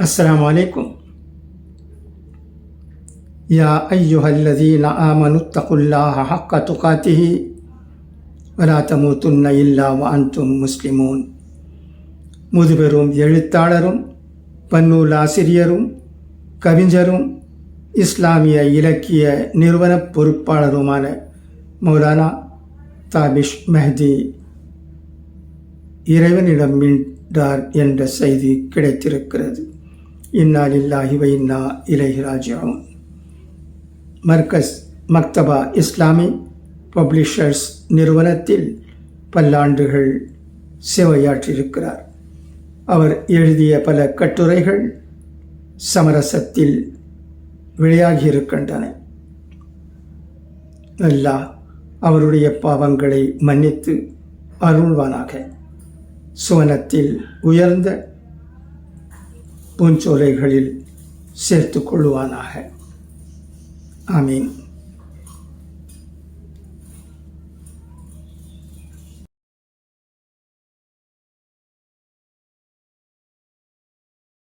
अस्सलामु अलैकुम या अय्युहल्लज़ीना आमनुत्तकुल्लाह हक्क तुकातिही वला तमूतुन्न इल्ला व अंतुम मुस्लिमून. முதுபெரும் எழுத்தாளரும் பன்னூலாசிரியரும் கவிஞரும் இஸ்லாமிய இலக்கிய நிறுவன பொறுப்பாளருமான மௌலானா தாபிஷ் மெஹதி இறைவனிடம் மீண்டார் என்ற செய்தி கிடைத்திருக்கிறது. இன்னா லில்லாஹி வ இன்னா இலைஹி ராஜிஊன். மர்கஸ் மக்தபா இஸ்லாமி பப்ளிஷர்ஸ் நிறுவனத்தில் பல்லாண்டுகள் சேவையாற்றியிருக்கிறார். அவர் எழுதிய பல கட்டுரைகள் சமரசத்தில் வெளியாகியிருக்கின்றன. அல்லாஹ் அவருடைய பாவங்களை மன்னித்து அருள்வானாக. சுவனத்தில் உயர்ந்த பூஞ்சோலைகளில் சேர்த்து கொள்ளுவானாக. ஆமீன்.